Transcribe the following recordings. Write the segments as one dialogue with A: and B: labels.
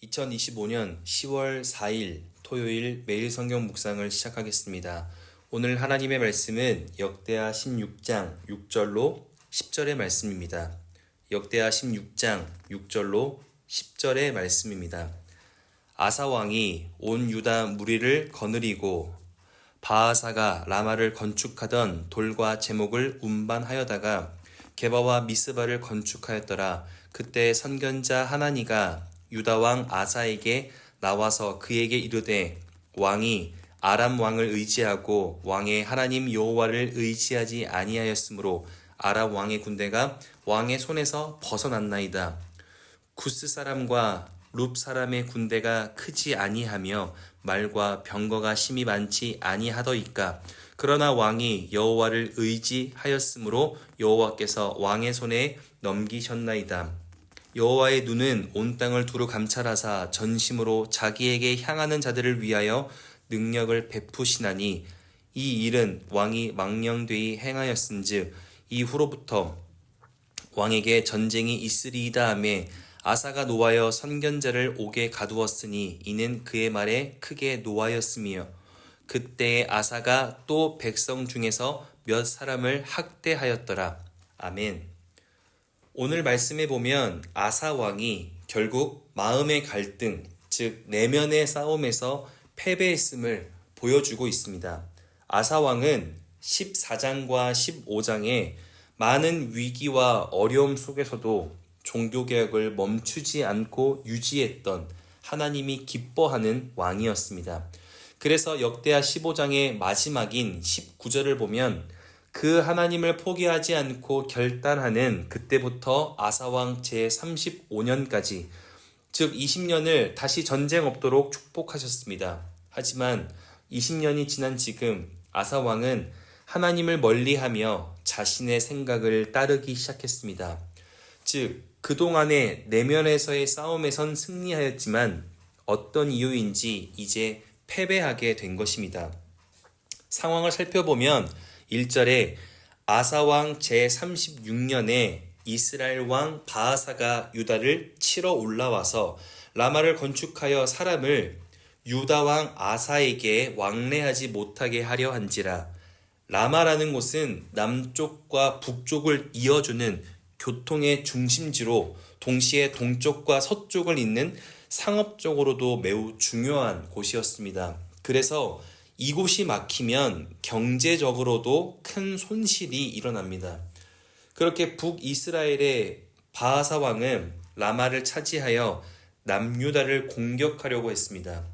A: 2025년 10월 4일 토요일 매일 성경 묵상을 시작하겠습니다. 오늘 하나님의 말씀은 역대하 16장 6절로 10절의 말씀입니다. 역대하 16장 6절로 10절의 말씀입니다. 아사 왕이 온 유다 무리를 거느리고 바하사가 라마를 건축하던 돌과 제목을 운반하여다가 게바와 미스바를 건축하였더라. 그때 선견자 하나니가 유다 왕 아사에게 나와서 그에게 이르되 왕이 아람 왕을 의지하고 왕의 하나님 여호와를 의지하지 아니하였으므로 아람 왕의 군대가 왕의 손에서 벗어났나이다. 구스 사람과 룹 사람의 군대가 크지 아니하며 말과 병거가 심히 많지 아니하더이까. 그러나 왕이 여호와를 의지하였으므로 여호와께서 왕의 손에 넘기셨나이다. 여호와의 눈은 온 땅을 두루 감찰하사 전심으로 자기에게 향하는 자들을 위하여 능력을 베푸시나니 이 일은 왕이 망령되이 행하였은즉 이후로부터 왕에게 전쟁이 있으리이다 하매 아사가 노하여 선견자를 옥에 가두었으니 이는 그의 말에 크게 노하였으며 그때에 아사가 또 백성 중에서 몇 사람을 학대하였더라. 아멘. 오늘 말씀에 보면 아사 왕이 결국 마음의 갈등, 즉 내면의 싸움에서 패배했음을 보여주고 있습니다. 아사 왕은 14장과 15장에 많은 위기와 어려움 속에서도 종교개혁을 멈추지 않고 유지했던 하나님이 기뻐하는 왕이었습니다. 그래서 역대하 15장의 마지막인 19절을 보면 그 하나님을 포기하지 않고 결단하는 그때부터 아사왕 제35년까지 즉 20년을 다시 전쟁 없도록 축복하셨습니다. 하지만 20년이 지난 지금 아사왕은 하나님을 멀리하며 자신의 생각을 따르기 시작했습니다. 즉 그동안의 내면에서의 싸움에선 승리하였지만 어떤 이유인지 이제 패배하게 된 것입니다. 상황을 살펴보면 1절에 아사왕 제36년에 이스라엘 왕 바하사가 유다를 치러 올라와서 라마를 건축하여 사람을 유다 왕 아사에게 왕래하지 못하게 하려 한지라. 라마라는 곳은 남쪽과 북쪽을 이어주는 교통의 중심지로 동시에 동쪽과 서쪽을 잇는 상업적으로도 매우 중요한 곳이었습니다. 그래서 이곳이 막히면 경제적으로도 큰 손실이 일어납니다. 그렇게 북이스라엘의 바하사 왕은 라마를 차지하여 남유다를 공격하려고 했습니다.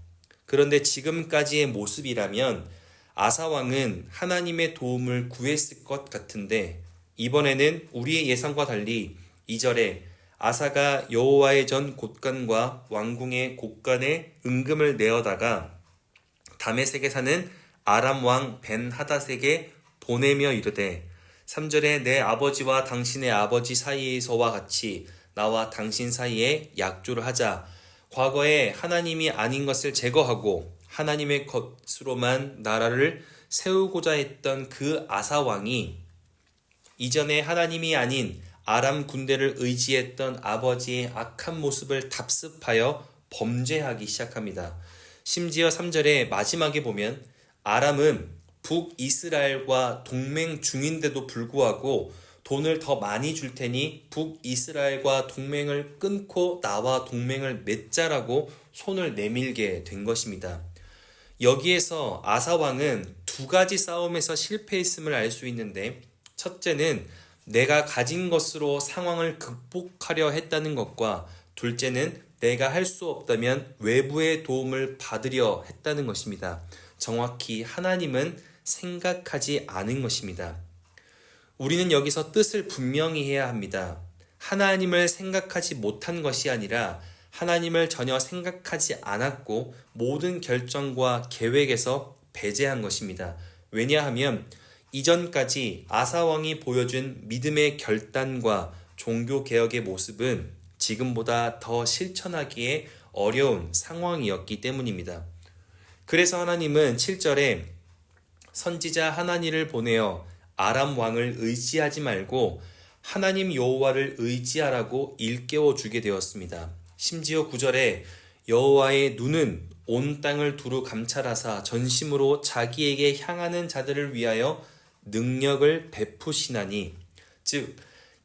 A: 그런데 지금까지의 모습이라면 아사 왕은 하나님의 도움을 구했을 것 같은데 이번에는 우리의 예상과 달리 2절에 아사가 여호와의 전 곳간과 왕궁의 곳간에 은금을 내어다가 다메섹에 사는 아람 왕 벤하닷에게 보내며 이르되 3절에 내 아버지와 당신의 아버지 사이에서와 같이 나와 당신 사이에 약조를 하자. 과거에 하나님이 아닌 것을 제거하고 하나님의 것으로만 나라를 세우고자 했던 그 아사 왕이 이전에 하나님이 아닌 아람 군대를 의지했던 아버지의 악한 모습을 답습하여 범죄하기 시작합니다. 심지어 3절의 마지막에 보면 아람은 북이스라엘과 동맹 중인데도 불구하고 돈을 더 많이 줄 테니 북이스라엘과 동맹을 끊고 나와 동맹을 맺자라고 손을 내밀게 된 것입니다. 여기에서 아사 왕은 두 가지 싸움에서 실패했음을 알 수 있는데 첫째는 내가 가진 것으로 상황을 극복하려 했다는 것과 둘째는 내가 할 수 없다면 외부의 도움을 받으려 했다는 것입니다. 정확히 하나님은 생각하지 않은 것입니다. 우리는 여기서 뜻을 분명히 해야 합니다. 하나님을 생각하지 못한 것이 아니라 하나님을 전혀 생각하지 않았고 모든 결정과 계획에서 배제한 것입니다. 왜냐하면 이전까지 아사 왕이 보여준 믿음의 결단과 종교개혁의 모습은 지금보다 더 실천하기에 어려운 상황이었기 때문입니다. 그래서 하나님은 7절에 선지자 하나니를 보내어 아람 왕을 의지하지 말고 하나님 여호와를 의지하라고 일깨워 주게 되었습니다. 심지어 9절에 여호와의 눈은 온 땅을 두루 감찰하사 전심으로 자기에게 향하는 자들을 위하여 능력을 베푸시나니, 즉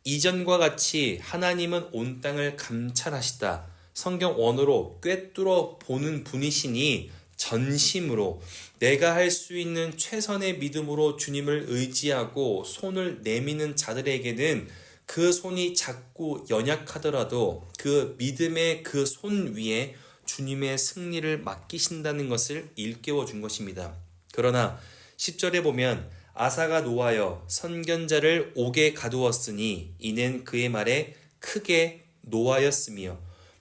A: 이전과 같이 하나님은 온 땅을 감찰하시다. 성경 원어로 꿰뚫어 보는 분이시니 전심으로 내가 할 수 있는 최선의 믿음으로 주님을 의지하고 손을 내미는 자들에게는 그 손이 작고 연약하더라도 그 믿음의 그 손 위에 주님의 승리를 맡기신다는 것을 일깨워 준 것입니다. 그러나 10절에 보면 아사가 노하여 선견자를 옥에 가두었으니 이는 그의 말에 크게 노하였으며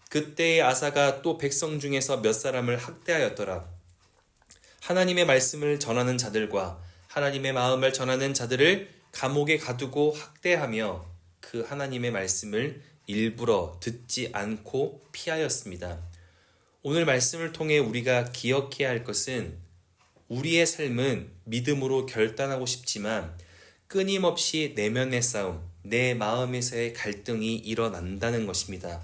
A: 그때의 아사가 또 백성 중에서 몇 사람을 학대하였더라. 하나님의 말씀을 전하는 자들과 하나님의 마음을 전하는 자들을 감옥에 가두고 학대하며 그 하나님의 말씀을 일부러 듣지 않고 피하였습니다. 오늘 말씀을 통해 우리가 기억해야 할 것은 우리의 삶은 믿음으로 결단하고 싶지만 끊임없이 내면의 싸움, 내 마음에서의 갈등이 일어난다는 것입니다.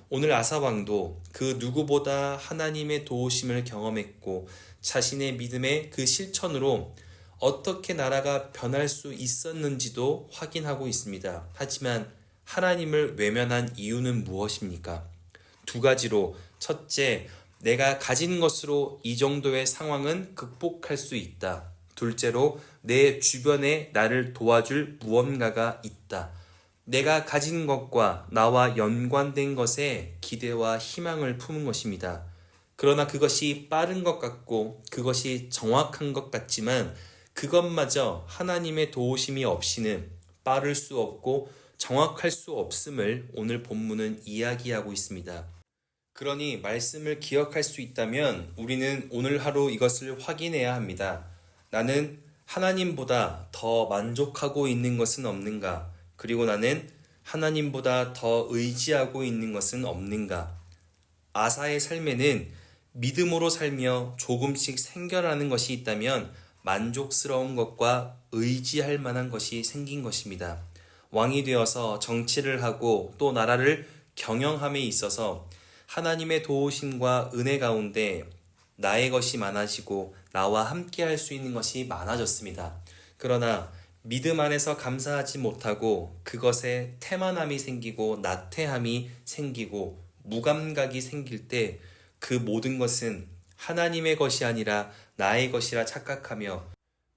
A: 오늘 아사왕도 그 누구보다 하나님의 도우심을 경험했고 자신의 믿음의 그 실천으로 어떻게 나라가 변할 수 있었는지도 확인하고 있습니다. 하지만 하나님을 외면한 이유는 무엇입니까? 두 가지로, 첫째, 내가 가진 것으로 이 정도의 상황은 극복할 수 있다. 둘째로, 내 주변에 나를 도와줄 무언가가 있다. 내가 가진 것과 나와 연관된 것에 기대와 희망을 품은 것입니다. 그러나 그것이 빠른 것 같고 그것이 정확한 것 같지만 그것마저 하나님의 도우심이 없이는 빠를 수 없고 정확할 수 없음을 오늘 본문은 이야기하고 있습니다. 그러니 말씀을 기억할 수 있다면 우리는 오늘 하루 이것을 확인해야 합니다. 나는 하나님보다 더 만족하고 있는 것은 없는가? 그리고 나는 하나님보다 더 의지하고 있는 것은 없는가? 아사의 삶에는 믿음으로 살며 조금씩 생겨나는 것이 있다면 만족스러운 것과 의지할 만한 것이 생긴 것입니다. 왕이 되어서 정치를 하고 또 나라를 경영함에 있어서 하나님의 도우심과 은혜 가운데 나의 것이 많아지고 나와 함께 할 수 있는 것이 많아졌습니다. 그러나 믿음 안에서 감사하지 못하고 그것에 태만함이 생기고 나태함이 생기고 무감각이 생길 때 그 모든 것은 하나님의 것이 아니라 나의 것이라 착각하며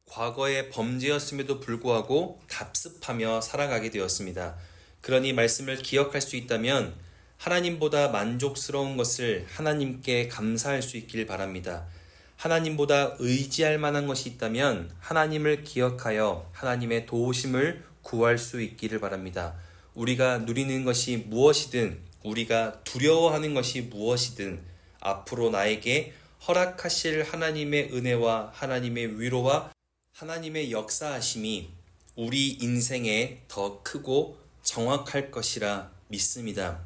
A: 과거의 범죄였음에도 불구하고 답습하며 살아가게 되었습니다. 그러니 말씀을 기억할 수 있다면 하나님보다 만족스러운 것을 하나님께 감사할 수 있길 바랍니다. 하나님보다 의지할 만한 것이 있다면 하나님을 기억하여 하나님의 도우심을 구할 수 있기를 바랍니다. 우리가 누리는 것이 무엇이든 우리가 두려워하는 것이 무엇이든 앞으로 나에게 허락하실 하나님의 은혜와 하나님의 위로와 하나님의 역사하심이 우리 인생에 더 크고 정확할 것이라 믿습니다.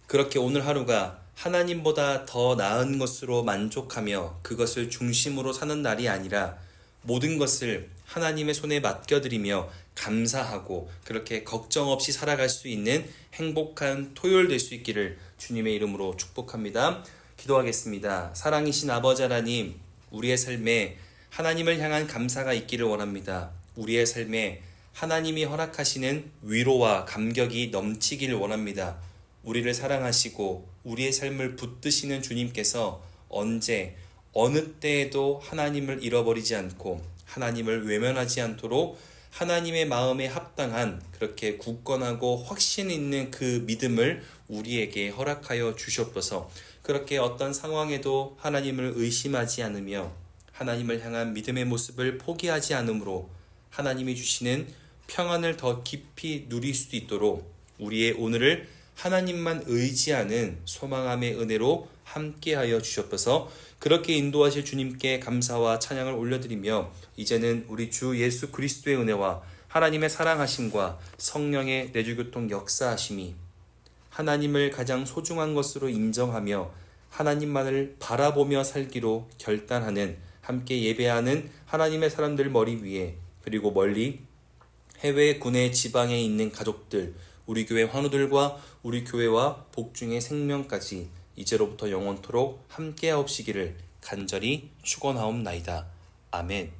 A: 그렇게 오늘 하루가 하나님보다 더 나은 것으로 만족하며 그것을 중심으로 사는 날이 아니라 모든 것을 하나님의 손에 맡겨드리며 감사하고 그렇게 걱정 없이 살아갈 수 있는 행복한 토요일 될 수 있기를 주님의 이름으로 축복합니다. 기도하겠습니다. 사랑이신 아버지 하나님, 우리의 삶에 하나님을 향한 감사가 있기를 원합니다. 우리의 삶에 하나님이 허락하시는 위로와 감격이 넘치기를 원합니다. 우리를 사랑하시고 우리의 삶을 붙드시는 주님께서 언제 어느 때에도 하나님을 잃어버리지 않고 하나님을 외면하지 않도록 하나님의 마음에 합당한 그렇게 굳건하고 확신 있는 그 믿음을 우리에게 허락하여 주시옵소서. 그렇게 어떤 상황에도 하나님을 의심하지 않으며 하나님을 향한 믿음의 모습을 포기하지 않으므로 하나님이 주시는 평안을 더 깊이 누릴 수 있도록 우리의 오늘을 하나님만 의지하는 소망함의 은혜로 함께하여 주시옵소서. 그렇게 인도하실 주님께 감사와 찬양을 올려드리며 이제는 우리 주 예수 그리스도의 은혜와 하나님의 사랑하심과 성령의 내주교통 역사하심이 하나님을 가장 소중한 것으로 인정하며 하나님만을 바라보며 살기로 결단하는 함께 예배하는 하나님의 사람들 머리 위에 그리고 멀리 해외 국내 지방에 있는 가족들 우리 교회 환우들과 우리 교회와 복중의 생명까지 이제로부터 영원토록 함께하옵시기를 간절히 축원하옵나이다. 아멘.